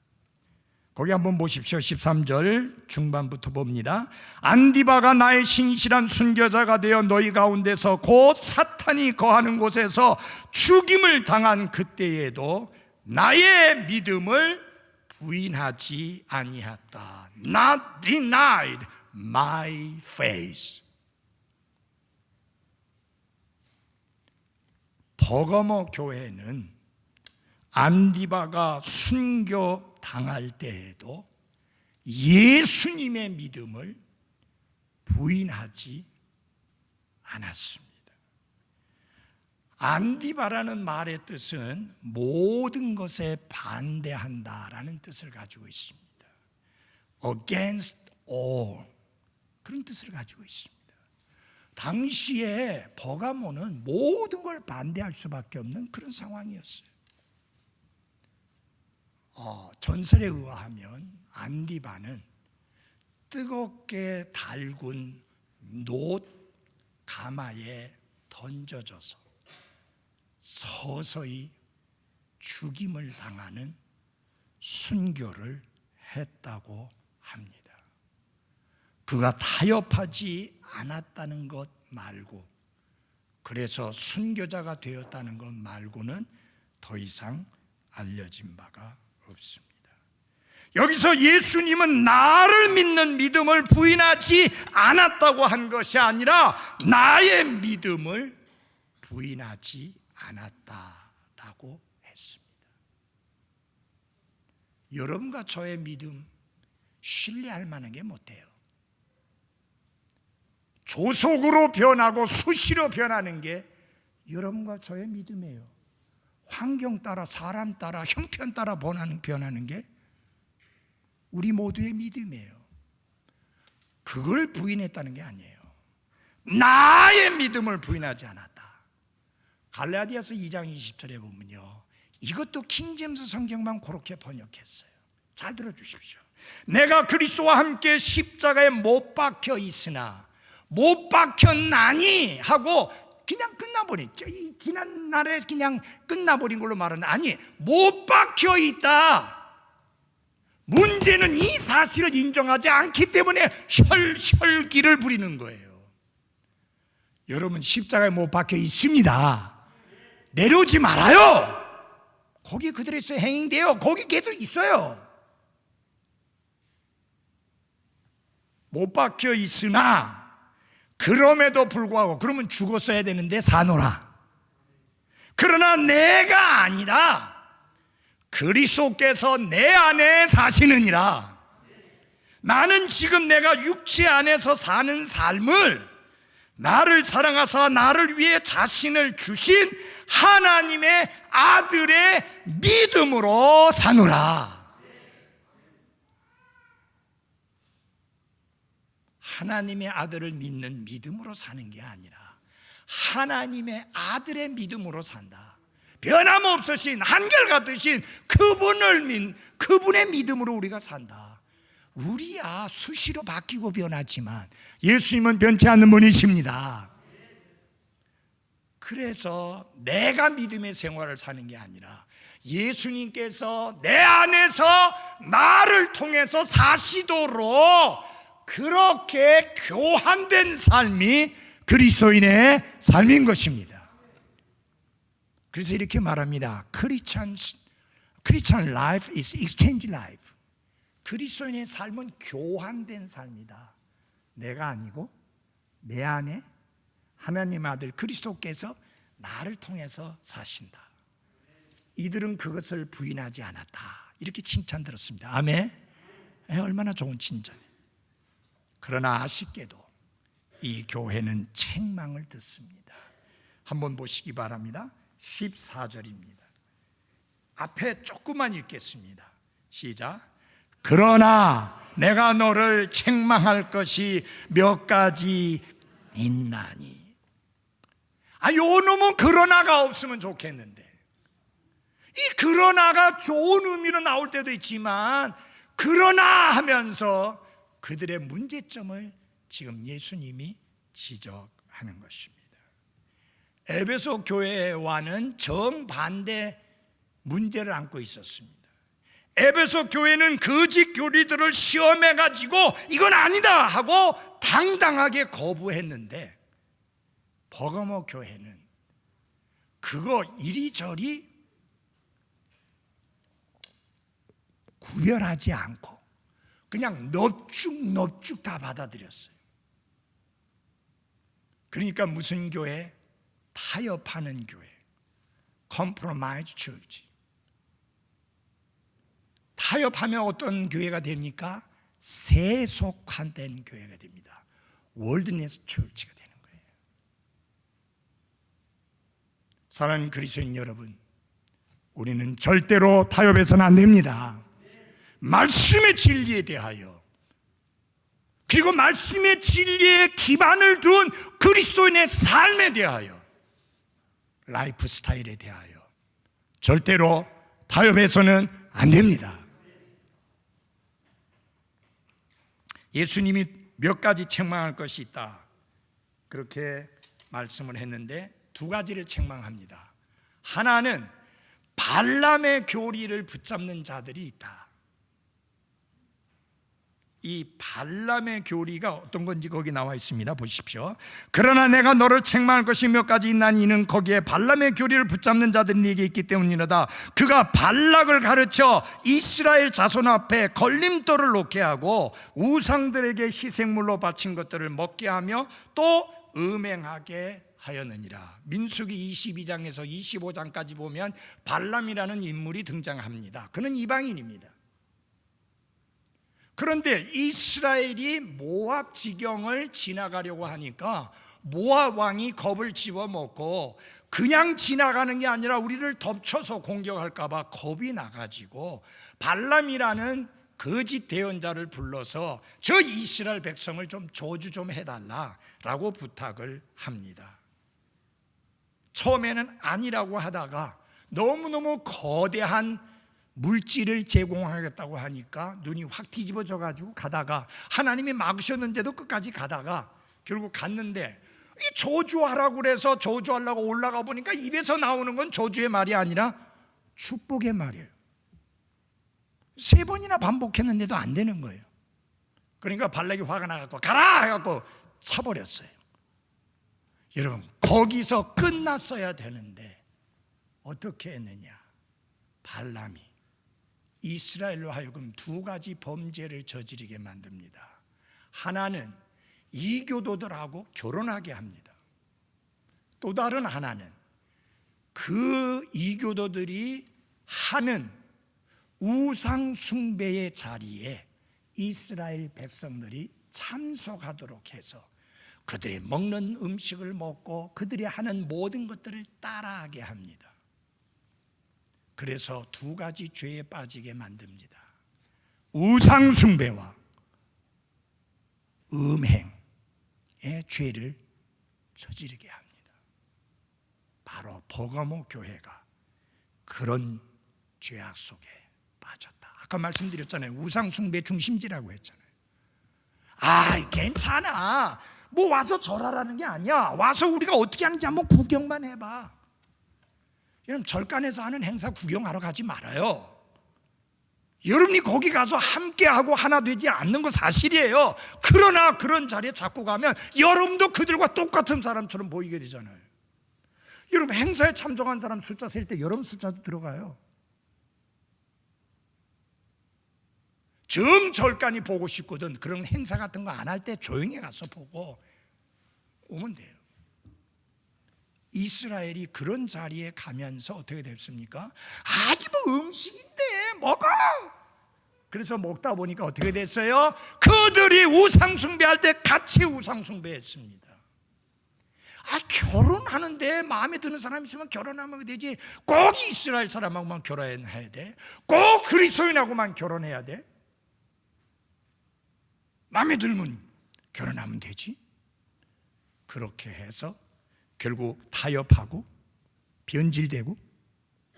거기 한번 보십시오. 13절 중반부터 봅니다. 안디바가 나의 신실한 순교자가 되어 너희 가운데서 곧 사탄이 거하는 곳에서 죽임을 당한 그때에도 나의 믿음을 부인하지 아니했다. Not denied my faith. 버거모 교회는 안디바가 순교 당할 때에도 예수님의 믿음을 부인하지 않았습니다. 안디바라는 말의 뜻은 모든 것에 반대한다라는 뜻을 가지고 있습니다. Against all, 그런 뜻을 가지고 있습니다. 당시에 버가모는 모든 걸 반대할 수밖에 없는 그런 상황이었어요. 전설에 의하면 안디바는 뜨겁게 달군 놋 가마에 던져져서 서서히 죽임을 당하는 순교를 했다고 합니다. 그가 타협하지 않았다는 것 말고, 그래서 순교자가 되었다는 것 말고는 더 이상 알려진 바가 없습니다. 여기서 예수님은 나를 믿는 믿음을 부인하지 않았다고 한 것이 아니라 나의 믿음을 부인하지 않았다라고 했습니다. 여러분과 저의 믿음 신뢰할 만한 게 못 돼요. 조속으로 변하고 수시로 변하는 게 여러분과 저의 믿음이에요. 환경 따라, 사람 따라, 형편 따라 변하는 게 우리 모두의 믿음이에요. 그걸 부인했다는 게 아니에요. 나의 믿음을 부인하지 않았다. 갈라디아서 2장 20절에 보면요, 이것도 킹제임스 성경만 그렇게 번역했어요. 잘 들어주십시오. 내가 그리스도와 함께 십자가에 못 박혀 있으나 못 박혔나니 하고 그냥 끝나버렸죠. 지난날에 그냥 끝나버린 걸로 말하는, 아니, 못 박혀 있다. 문제는 이 사실을 인정하지 않기 때문에 혈기를 부리는 거예요. 여러분, 십자가에 못 박혀 있습니다. 내려오지 말아요. 거기 그대로서 행행돼요. 거기 걔도 있어요. 못 박혀 있으나 그럼에도 불구하고, 그러면 죽었어야 되는데 사노라. 그러나 내가 아니라 그리스도께서 내 안에 사시느니라. 나는 지금 내가 육체 안에서 사는 삶을 나를 사랑하사 나를 위해 자신을 주신 하나님의 아들의 믿음으로 사노라. 하나님의 아들을 믿는 믿음으로 사는 게 아니라 하나님의 아들의 믿음으로 산다. 변함없으신 한결같으신 그분의 믿음으로 우리가 산다. 우리야 수시로 바뀌고 변하지만 예수님은 변치 않는 분이십니다. 그래서 내가 믿음의 생활을 사는 게 아니라 예수님께서 내 안에서 나를 통해서 사시도록 그렇게 교환된 삶이 그리스도인의 삶인 것입니다. 그래서 이렇게 말합니다. Christian life is exchange life. 그리스도인의 삶은 교환된 삶이다. 내가 아니고 내 안에 하나님 아들 그리스도께서 나를 통해서 사신다. 이들은 그것을 부인하지 않았다. 이렇게 칭찬 들었습니다. 아멘. 얼마나 좋은 칭찬이에요. 그러나 아쉽게도 이 교회는 책망을 듣습니다. 한번 보시기 바랍니다. 14절입니다. 앞에 조금만 읽겠습니다. 시작. 그러나 내가 너를 책망할 것이 몇 가지 있나니. 요 놈은 그러나가 없으면 좋겠는데, 이 그러나가 좋은 의미로 나올 때도 있지만 그러나 하면서 그들의 문제점을 지금 예수님이 지적하는 것입니다. 에베소 교회와는 정반대 문제를 안고 있었습니다. 에베소 교회는 거짓 교리들을 시험해가지고 이건 아니다 하고 당당하게 거부했는데, 버가모 교회는 그거 이리저리 구별하지 않고 그냥 넙죽 다 받아들였어요. 그러니까 무슨 교회? 타협하는 교회, compromise church. 타협하면 어떤 교회가 됩니까? 세속화된 교회가 됩니다. 월드네스 처치가 되는 거예요. 사랑하는 그리스도인 여러분, 우리는 절대로 타협해서는 안 됩니다. 말씀의 진리에 대하여, 그리고 말씀의 진리에 기반을 둔 그리스도인의 삶에 대하여, 라이프 스타일에 대하여 절대로 타협해서는 안 됩니다. 예수님이 몇 가지 책망할 것이 있다, 그렇게 말씀을 했는데 두 가지를 책망합니다. 하나는 발람의 교리를 붙잡는 자들이 있다. 이 발람의 교리가 어떤 건지 거기 나와 있습니다. 보십시오. 그러나 내가 너를 책망할 것이 몇 가지 있나니 이는 거기에 발람의 교리를 붙잡는 자들이 네게 있기 때문이로다. 그가 발락을 가르쳐 이스라엘 자손 앞에 걸림돌을 놓게 하고 우상들에게 희생물로 바친 것들을 먹게 하며 또 음행하게 하였느니라. 민수기 22장에서 25장까지 보면 발람이라는 인물이 등장합니다. 그는 이방인입니다. 그런데 이스라엘이 모압 지경을 지나가려고 하니까 모압 왕이 겁을 집어먹고 그냥 지나가는 게 아니라 우리를 덮쳐서 공격할까 봐 겁이 나가지고 발람이라는 거짓 대언자를 불러서 저 이스라엘 백성을 좀 저주 좀 해달라라고 부탁을 합니다. 처음에는 아니라고 하다가 너무너무 거대한 물질을 제공하겠다고 하니까 눈이 확 뒤집어져 가지고 가다가, 하나님이 막으셨는데도 끝까지 가다가 결국 갔는데, 이 저주하라고 그래서 저주하려고 올라가 보니까 입에서 나오는 건 저주의 말이 아니라 축복의 말이에요. 3번이나 반복했는데도 안 되는 거예요. 그러니까 발락이 화가 나갖고 가라 해갖고 차버렸어요. 여러분, 거기서 끝났어야 되는데 어떻게 했느냐? 발람이 이스라엘로 하여금 두 가지 범죄를 저지르게 만듭니다. 하나는 이교도들하고 결혼하게 합니다. 또 다른 하나는 그 이교도들이 하는 우상 숭배의 자리에 이스라엘 백성들이 참석하도록 해서 그들이 먹는 음식을 먹고 그들이 하는 모든 것들을 따라하게 합니다. 그래서 두 가지 죄에 빠지게 만듭니다. 우상 숭배와 음행의 죄를 저지르게 합니다. 바로 버가모 교회가 그런 죄악 속에 빠졌다. 아까 말씀드렸잖아요. 우상 숭배 중심지라고 했잖아요. 괜찮아. 뭐 와서 절하라는 게 아니야. 와서 우리가 어떻게 하는지 한번 구경만 해봐. 여러분, 절간에서 하는 행사 구경하러 가지 말아요. 여러분이 거기 가서 함께하고 하나 되지 않는 건 사실이에요. 그러나 그런 자리에 자꾸 가면 여러분도 그들과 똑같은 사람처럼 보이게 되잖아요. 여러분, 행사에 참석한 사람 숫자 셀 때 여러분 숫자도 들어가요. 정절간이 보고 싶거든 그런 행사 같은 거 안 할 때 조용히 가서 보고 오면 돼요. 이스라엘이 그런 자리에 가면서 어떻게 됐습니까? 뭐 음식인데 먹어. 그래서 먹다 보니까 어떻게 됐어요? 그들이 우상숭배할 때 같이 우상숭배했습니다. 결혼하는데 마음에 드는 사람 있으면 결혼하면 되지, 꼭 이스라엘 사람하고만 결혼해야 돼? 꼭 그리스도인하고만 결혼해야 돼? 마음에 들면 결혼하면 되지? 그렇게 해서 결국 타협하고 변질되고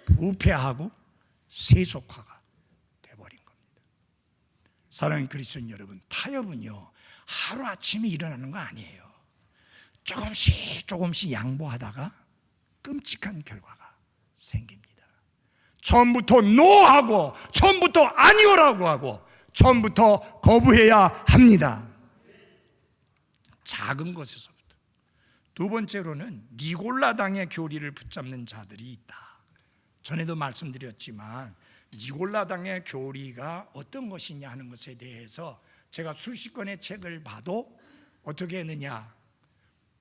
부패하고 세속화가 돼버린 겁니다. 사랑하는 그리스도인 여러분, 타협은요 하루아침에 일어나는 거 아니에요. 조금씩 양보하다가 끔찍한 결과가 생깁니다. 처음부터 노하고 처음부터 아니오라고 하고 처음부터 거부해야 합니다. 작은 것에서부터. 두 번째로는 니골라당의 교리를 붙잡는 자들이 있다. 전에도 말씀드렸지만 니골라당의 교리가 어떤 것이냐 하는 것에 대해서 제가 수십 권의 책을 봐도 어떻게 했느냐,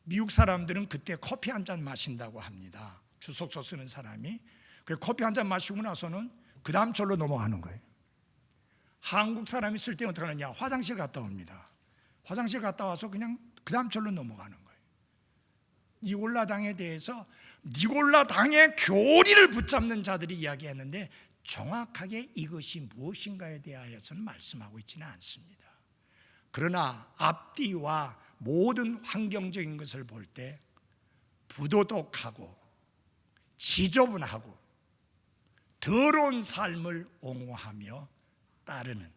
미국 사람들은 그때 커피 한 잔 마신다고 합니다. 주석서 쓰는 사람이. 그 커피 한 잔 마시고 나서는 그 다음 절로 넘어가는 거예요. 한국 사람이 쓸 때 어떻게 하느냐, 화장실 갔다 옵니다. 화장실 갔다 와서 그냥 그 다음 절로 넘어가는 거예요. 니골라당에 대해서 니골라당의 교리를 붙잡는 자들이 이야기했는데 정확하게 이것이 무엇인가에 대하여서는 말씀하고 있지는 않습니다. 그러나 앞뒤와 모든 환경적인 것을 볼 때 부도덕하고 지저분하고 더러운 삶을 옹호하며 따르는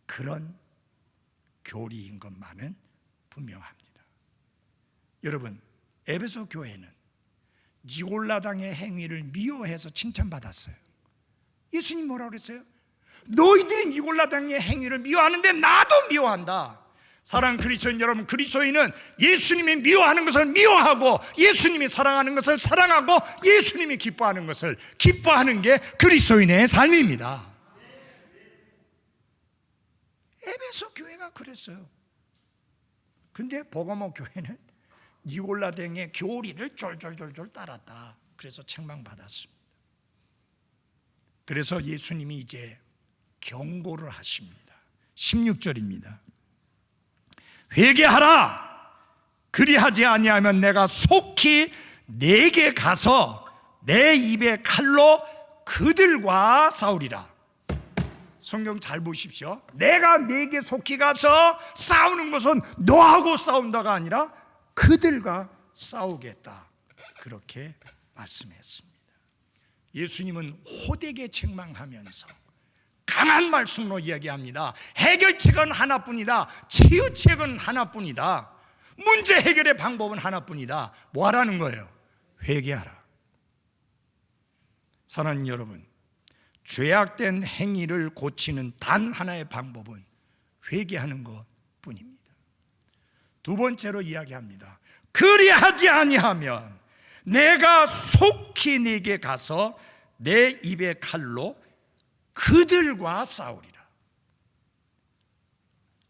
그런 교리인 것만은 분명합니다. 여러분, 에베소 교회는 니골라당의 행위를 미워해서 칭찬받았어요. 예수님 뭐라고 그랬어요? 너희들이 니골라당의 행위를 미워하는데 나도 미워한다. 사랑하는 그리스도인 여러분, 그리스도인은 예수님이 미워하는 것을 미워하고 예수님이 사랑하는 것을 사랑하고 예수님이 기뻐하는 것을 기뻐하는 게 그리스도인의 삶입니다. 에베소 교회가 그랬어요. 근데 버가모 교회는 니골라당의 교리를 쫄쫄쫄쫄 따랐다. 그래서 책망받았습니다. 그래서 예수님이 이제 경고를 하십니다. 16절입니다. 회개하라. 그리하지 아니하면 내가 속히 내게 가서 내 입에 칼로 그들과 싸우리라. 성경 잘 보십시오. 내가 내게 속히 가서 싸우는 것은 너하고 싸운다가 아니라 그들과 싸우겠다. 그렇게 말씀했습니다. 예수님은 호되게 책망하면서 강한 말씀으로 이야기합니다. 해결책은 하나뿐이다. 치유책은 하나뿐이다. 문제 해결의 방법은 하나뿐이다. 뭐 하라는 거예요? 회개하라. 사랑하는 여러분, 죄악된 행위를 고치는 단 하나의 방법은 회개하는 것뿐입니다. 두 번째로 이야기합니다. 그리하지 아니하면 내가 속히 네게 가서 내 입의 칼로 그들과 싸우리라.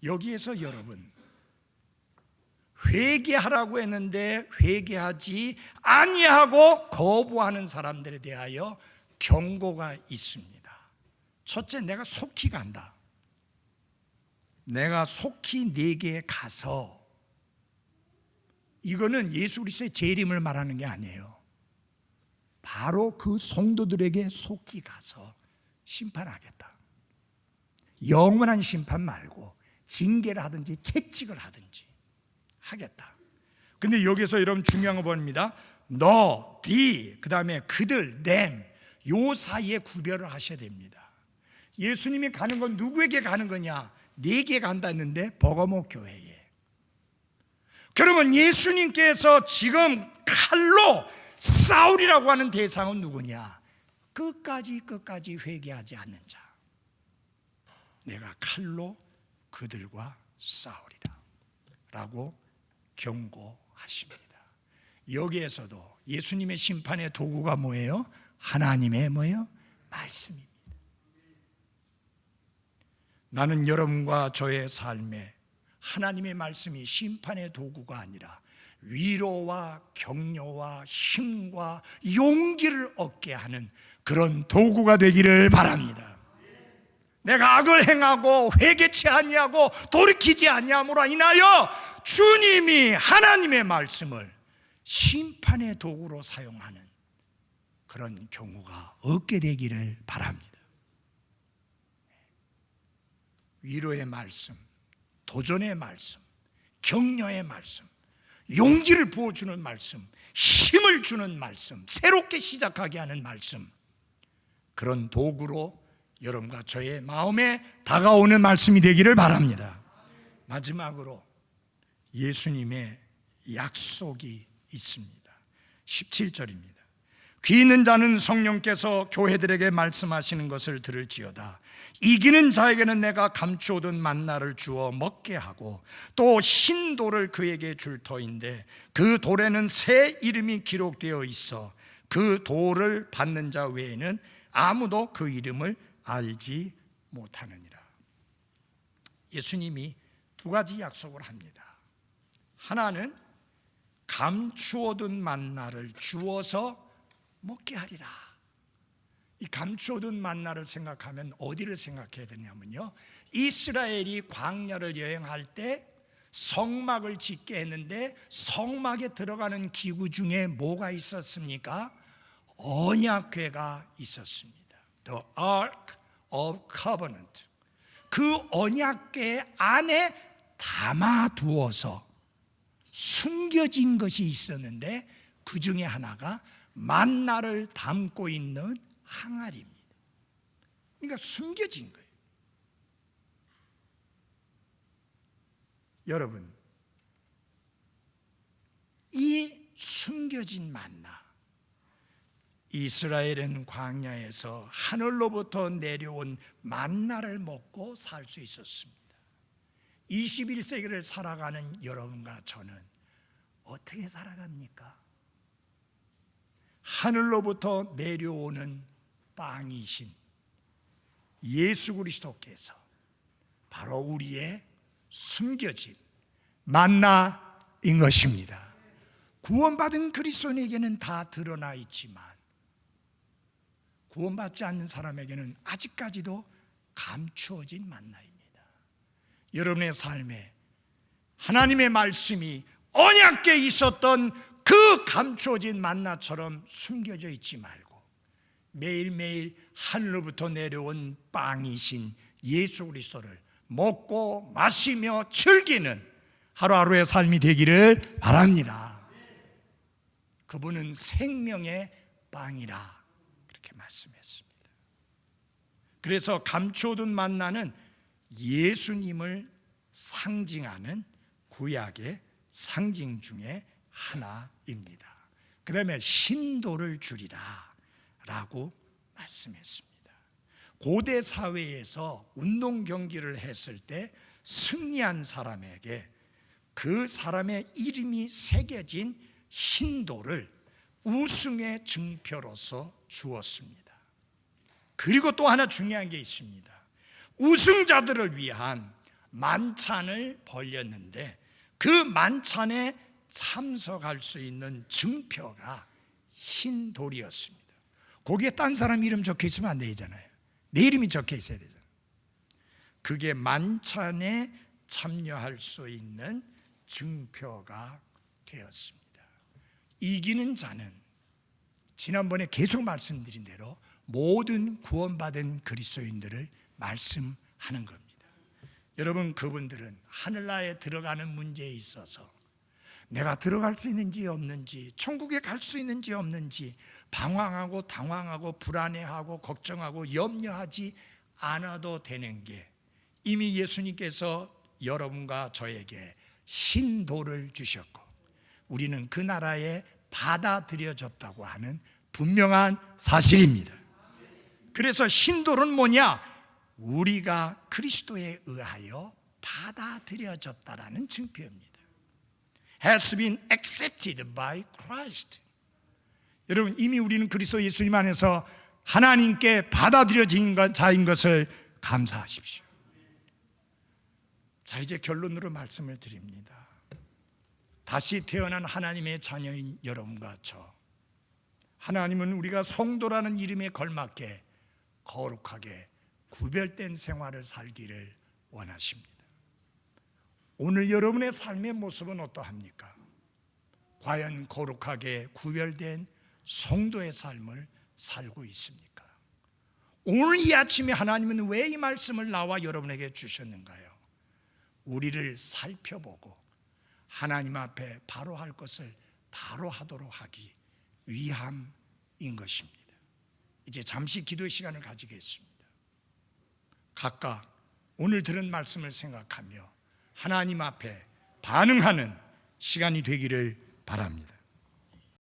여기에서 여러분, 회개하라고 했는데 회개하지 아니하고 거부하는 사람들에 대하여 경고가 있습니다. 첫째, 내가 속히 간다. 내가 속히 네게 가서, 이거는 예수 그리스도의 재림을 말하는 게 아니에요. 바로 그 성도들에게 속히 가서 심판하겠다. 영원한 심판 말고 징계를 하든지 채찍을 하든지 하겠다. 근데 여기서 여러분 중요한 거 봅니다. 너, 그 다음에 그들, them, 요 사이에 구별을 하셔야 됩니다. 예수님이 가는 건 누구에게 가는 거냐? 네게 간다 했는데 버가모 교회에. 그러면 예수님께서 지금 칼로 싸우리라고 하는 대상은 누구냐? 끝까지 회개하지 않는 자. 내가 칼로 그들과 싸우리라 라고 경고하십니다. 여기에서도 예수님의 심판의 도구가 뭐예요? 하나님의 뭐예요? 말씀입니다. 나는 여러분과 저의 삶에 하나님의 말씀이 심판의 도구가 아니라 위로와 격려와 힘과 용기를 얻게 하는 그런 도구가 되기를 바랍니다. 내가 악을 행하고 회개치 아니하고 돌이키지 아니함으로 인하여 주님이 하나님의 말씀을 심판의 도구로 사용하는 그런 경우가 없게 되기를 바랍니다. 위로의 말씀, 도전의 말씀, 격려의 말씀, 용기를 부어주는 말씀, 힘을 주는 말씀, 새롭게 시작하게 하는 말씀, 그런 도구로 여러분과 저의 마음에 다가오는 말씀이 되기를 바랍니다. 마지막으로 예수님의 약속이 있습니다. 17절입니다. 귀 있는 자는 성령께서 교회들에게 말씀하시는 것을 들을지어다. 이기는 자에게는 내가 감추어둔 만나를 주어 먹게 하고 또 신돌을 그에게 줄 터인데 그 돌에는 새 이름이 기록되어 있어 그 돌을 받는 자 외에는 아무도 그 이름을 알지 못하느니라. 예수님이 두 가지 약속을 합니다. 하나는 감추어둔 만나를 주어서 먹게 하리라. 이 감추어둔 만나를 생각하면 어디를 생각해야 되냐면요, 이스라엘이 광야를 여행할 때 성막을 짓게 했는데 성막에 들어가는 기구 중에 뭐가 있었습니까? 언약궤가 있었습니다. The Ark of Covenant. 그 언약궤 안에 담아두어서 숨겨진 것이 있었는데 그 중에 하나가 만나를 담고 있는 항아리입니다. 그러니까 숨겨진 거예요. 여러분, 이 숨겨진 만나, 이스라엘은 광야에서 하늘로부터 내려온 만나를 먹고 살 수 있었습니다. 21세기를 살아가는 여러분과 저는 어떻게 살아갑니까? 하늘로부터 내려오는 빵이신 예수 그리스도께서 바로 우리의 숨겨진 만나인 것입니다. 구원받은 그리스도인에게는 다 드러나 있지만 구원받지 않는 사람에게는 아직까지도 감추어진 만나입니다. 여러분의 삶에 하나님의 말씀이 언약궤에 있었던 그 감추어진 만나처럼 숨겨져 있지 말고 매일매일 하늘로부터 내려온 빵이신 예수 그리스도를 먹고 마시며 즐기는 하루하루의 삶이 되기를 바랍니다. 그분은 생명의 빵이라 그렇게 말씀했습니다. 그래서 감추어둔 만나는 예수님을 상징하는 구약의 상징 중에 하나입니다. 그다음에 신도를 주리라 라고 말씀했습니다. 고대 사회에서 운동 경기를 했을 때 승리한 사람에게 그 사람의 이름이 새겨진 신도를 우승의 증표로서 주었습니다. 그리고 또 하나 중요한 게 있습니다. 우승자들을 위한 만찬을 벌였는데 그 만찬에 참석할 수 있는 증표가 흰돌이었습니다. 거기에 딴 사람 이름 적혀 있으면 안 되잖아요. 내 이름이 적혀 있어야 되잖아요. 그게 만찬에 참여할 수 있는 증표가 되었습니다. 이기는 자는 지난번에 계속 말씀드린 대로 모든 구원받은 그리스도인들을 말씀하는 겁니다. 여러분, 그분들은 하늘나라에 들어가는 문제에 있어서 내가 들어갈 수 있는지 없는지, 천국에 갈 수 있는지 없는지 방황하고 당황하고 불안해하고 걱정하고 염려하지 않아도 되는 게, 이미 예수님께서 여러분과 저에게 신도를 주셨고 우리는 그 나라에 받아들여졌다고 하는 분명한 사실입니다. 그래서 신도는 뭐냐? 우리가 그리스도에 의하여 받아들여졌다라는 증표입니다. Has been accepted by Christ. 여러분, 이미 우리는 그리스도 예수님 안에서 하나님께 받아들여진 자인 것을 감사하십시오. 자, 이제 결론으로 말씀을 드립니다. 다시 태어난 하나님의 자녀인 여러분과 저, 하나님은 우리가 성도라는 이름에 걸맞게 거룩하게 구별된 생활을 살기를 원하십니다. 오늘 여러분의 삶의 모습은 어떠합니까? 과연 거룩하게 구별된 성도의 삶을 살고 있습니까? 오늘 이 아침에 하나님은 왜 이 말씀을 나와 여러분에게 주셨는가요? 우리를 살펴보고 하나님 앞에 바로 할 것을 바로 하도록 하기 위함인 것입니다. 이제 잠시 기도의 시간을 가지겠습니다. 각각 오늘 들은 말씀을 생각하며 하나님 앞에 반응하는 시간이 되기를 바랍니다.